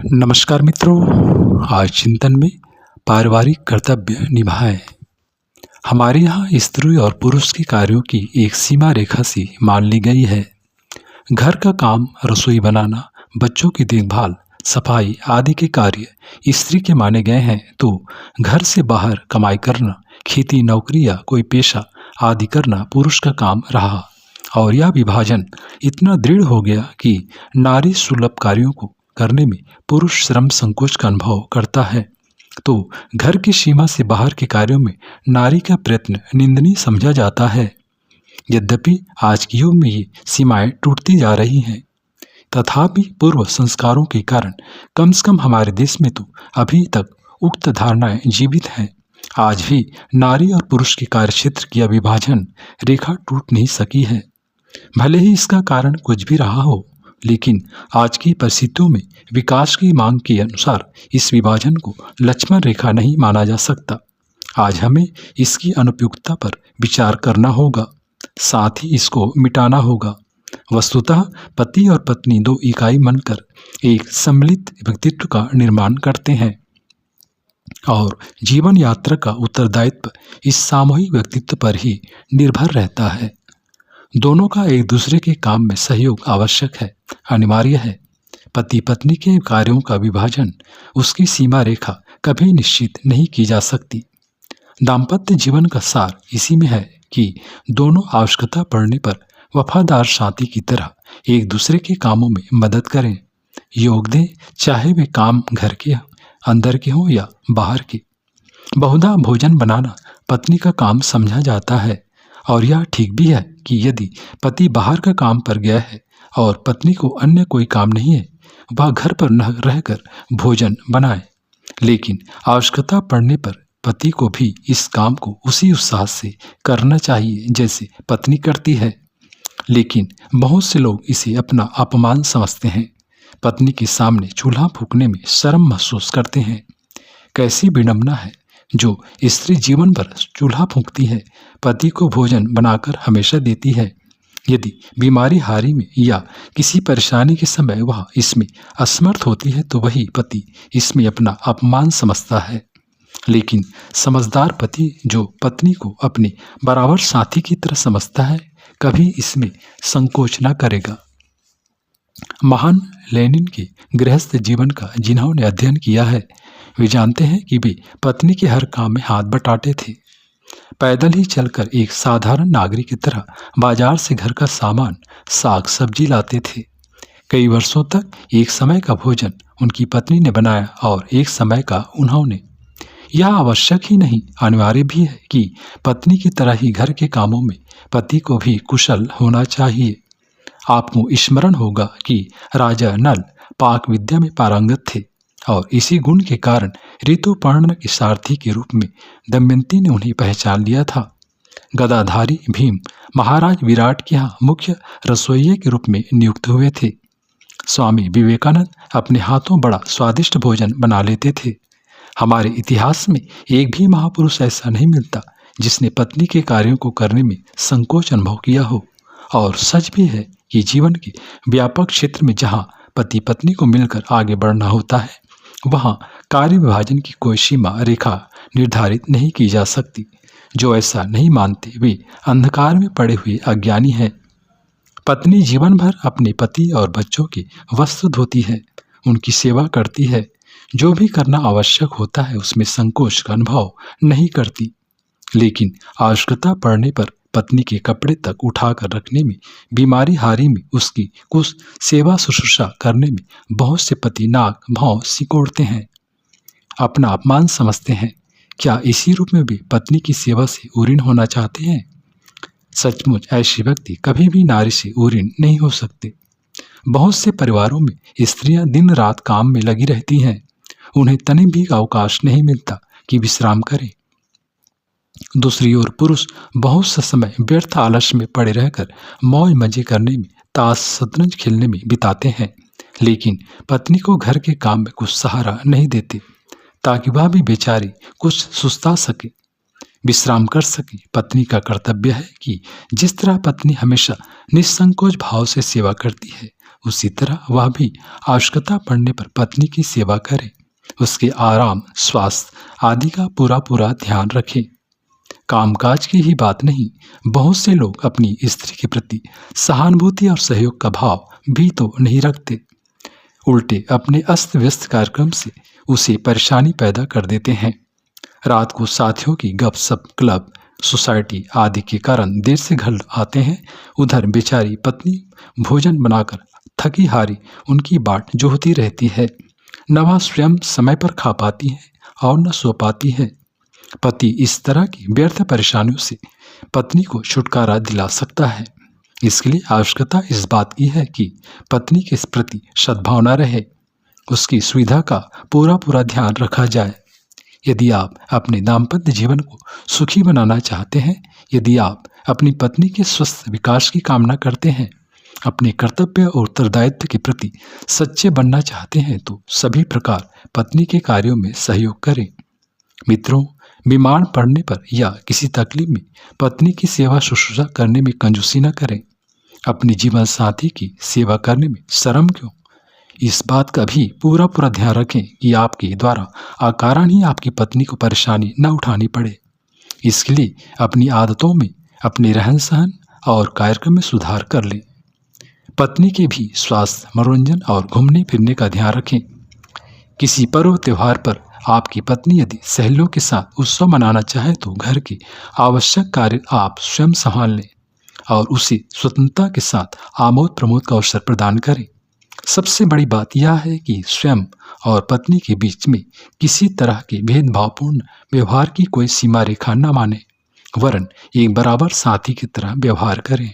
नमस्कार मित्रों, आज चिंतन में पारिवारिक कर्तव्य निभाएं। हमारे यहाँ स्त्री और पुरुष के कार्यों की एक सीमा रेखा सी मान ली गई है। घर का काम, रसोई बनाना, बच्चों की देखभाल, सफाई आदि के कार्य स्त्री के माने गए हैं, तो घर से बाहर कमाई करना, खेती, नौकरी या कोई पेशा आदि करना पुरुष का काम रहा। और यह विभाजन इतना दृढ़ हो गया कि नारी सुलभ कार्यों को करने में पुरुष श्रम संकोच का अनुभव करता है, तो घर की सीमा से बाहर के कार्यों में नारी का प्रयत्न निंदनीय समझा जाता है। यद्यपि आज के युग में ये सीमाएं टूटती जा रही हैं, तथापि पूर्व संस्कारों के कारण कम से कम हमारे देश में तो अभी तक उक्त धारणाएं जीवित हैं। आज भी नारी और पुरुष के कार्यक्षेत्र की विभाजन रेखा टूट नहीं सकी है। भले ही इसका कारण कुछ भी रहा हो, लेकिन आज की परिस्थितियों में विकास की मांग के अनुसार इस विभाजन को लक्ष्मण रेखा नहीं माना जा सकता। आज हमें इसकी अनुपयुक्तता पर विचार करना होगा, साथ ही इसको मिटाना होगा। वस्तुतः पति और पत्नी दो इकाई बनकर एक सम्मिलित व्यक्तित्व का निर्माण करते हैं और जीवन यात्रा का उत्तरदायित्व इस सामूहिक व्यक्तित्व पर ही निर्भर रहता है। दोनों का एक दूसरे के काम में सहयोग आवश्यक है, अनिवार्य है। पति पत्नी के कार्यों का विभाजन, उसकी सीमा रेखा कभी निश्चित नहीं की जा सकती। दाम्पत्य जीवन का सार इसी में है कि दोनों आवश्यकता पड़ने पर वफादार साथी की तरह एक दूसरे के कामों में मदद करें, योग दें, चाहे वे काम घर के अंदर के हों या बाहर के। बहुधा भोजन बनाना पत्नी का काम समझा जाता है, और यह ठीक भी है कि यदि पति बाहर का काम पर गया है और पत्नी को अन्य कोई काम नहीं है, वह घर पर न रहकर भोजन बनाए। लेकिन आवश्यकता पड़ने पर पति को भी इस काम को उसी उत्साह से करना चाहिए जैसे पत्नी करती है। लेकिन बहुत से लोग इसे अपना अपमान समझते हैं, पत्नी के सामने चूल्हा फूंकने में शर्म महसूस करते हैं। कैसी विडंबना है जो स्त्री जीवन भर चूल्हा फूंकती है, पति को भोजन बनाकर हमेशा देती है। यदि बीमारी हारी में या किसी परेशानी के समय वह इसमें असमर्थ होती है, तो वही पति इसमें अपना अपमान समझता है। लेकिन समझदार पति जो पत्नी को अपने बराबर साथी की तरह समझता है, कभी इसमें संकोच न करेगा। महान लेनिन के गृहस्थ जीवन का जिन्होंने अध्ययन किया है, वे जानते हैं कि वे पत्नी के हर काम में हाथ बटाते थे। पैदल ही चलकर एक साधारण नागरिक की तरह बाजार से घर का सामान, साग सब्जी लाते थे। कई वर्षों तक एक समय का भोजन उनकी पत्नी ने बनाया और एक समय का उन्होंने। यह आवश्यक ही नहीं, अनिवार्य भी है कि पत्नी की तरह ही घर के कामों में पति को भी कुशल होना चाहिए। आपको स्मरण होगा कि राजा नल पाक विद्या में पारंगत थे, और इसी गुण के कारण ऋतुपर्ण के सारथी के रूप में दमयंती ने उन्हें पहचान लिया था। गदाधारी भीम महाराज विराट के यहाँ मुख्य रसोइये के रूप में नियुक्त हुए थे। स्वामी विवेकानंद अपने हाथों बड़ा स्वादिष्ट भोजन बना लेते थे। हमारे इतिहास में एक भी महापुरुष ऐसा नहीं मिलता जिसने पत्नी के कार्यों को करने में संकोच अनुभव किया हो। और सच भी है कि जीवन के व्यापक क्षेत्र में जहाँ पति पत्नी को मिलकर आगे बढ़ना होता है, वहाँ कार्य विभाजन की कोई सीमा रेखा निर्धारित नहीं की जा सकती। जो ऐसा नहीं मानते वे अंधकार में पड़े हुए अज्ञानी हैं। पत्नी जीवन भर अपने पति और बच्चों के वस्त्र धोती है, उनकी सेवा करती है, जो भी करना आवश्यक होता है उसमें संकोच का अनुभव नहीं करती। लेकिन आवश्यकता पड़ने पर पत्नी के कपड़े तक उठाकर रखने में, बीमारी हारी में उसकी कुछ सेवा शुश्रूषा करने में बहुत से पति नाक भौं सिकोड़ते हैं, अपना अपमान समझते हैं। क्या इसी रूप में भी पत्नी की सेवा से उऋण होना चाहते हैं? सचमुच ऐसे व्यक्ति कभी भी नारी से उऋण नहीं हो सकते। बहुत से परिवारों में स्त्रियां दिन रात काम में लगी रहती हैं, उन्हें तनिक भी अवकाश नहीं मिलता कि विश्राम करें। दूसरी ओर पुरुष बहुत सा समय व्यर्थ आलस्य में पड़े रहकर मौज मजे करने में, ताश शतरंज खेलने में बिताते हैं, लेकिन पत्नी को घर के काम में कुछ सहारा नहीं देते ताकि वह भी बेचारी कुछ सुस्ता सके, विश्राम कर सके। पत्नी का कर्तव्य है कि जिस तरह पत्नी हमेशा निसंकोच भाव से सेवा करती है, उसी तरह वह भी आवश्यकता पड़ने पर पत्नी की सेवा करे, उसके आराम, स्वास्थ्य आदि का पूरा ध्यान रखे। कामकाज की ही बात नहीं, बहुत से लोग अपनी स्त्री के प्रति सहानुभूति और सहयोग का भाव भी तो नहीं रखते, उल्टे अपने अस्त व्यस्त कार्यक्रम से उसे परेशानी पैदा कर देते हैं। रात को साथियों की गपशप, क्लब, सोसाइटी आदि के कारण देर से घर आते हैं। उधर बेचारी पत्नी भोजन बनाकर थकी हारी उनकी बाट जोहती रहती है। न वह स्वयं समय पर खा पाती है और न सो पाती है। पति इस तरह की व्यर्थ परेशानियों से पत्नी को छुटकारा दिला सकता है। इसके लिए आवश्यकता इस बात की है कि पत्नी के प्रति सद्भावना रहे, उसकी सुविधा का पूरा ध्यान रखा जाए। यदि आप अपने दाम्पत्य जीवन को सुखी बनाना चाहते हैं, यदि आप अपनी पत्नी के स्वस्थ विकास की कामना करते हैं, अपने कर्तव्य और उत्तरदायित्व के प्रति सच्चे बनना चाहते हैं, तो सभी प्रकार पत्नी के कार्यों में सहयोग करें। मित्रों, बीमार पड़ने पर या किसी तकलीफ में पत्नी की सेवा शुश्रूषा करने में कंजूसी न करें। अपने जीवन साथी की सेवा करने में शर्म क्यों? इस बात का भी पूरा ध्यान रखें कि आपके द्वारा अकारण ही आपकी पत्नी को परेशानी न उठानी पड़े। इसके लिए अपनी आदतों में, अपने रहन सहन और कार्यक्रम में सुधार कर लें। पत्नी के भी स्वास्थ्य, मनोरंजन और घूमने फिरने का ध्यान रखें। किसी पर्व त्योहार पर आपकी पत्नी यदि सहेलियों के साथ उत्सव मनाना चाहे तो घर के आवश्यक कार्य आप स्वयं संभाल लें और उसे स्वतंत्रता के साथ आमोद प्रमोद का अवसर प्रदान करें। सबसे बड़ी बात यह है कि स्वयं और पत्नी के बीच में किसी तरह के भेदभावपूर्ण व्यवहार की कोई सीमा रेखा न माने, वरन एक बराबर साथी की तरह व्यवहार करें।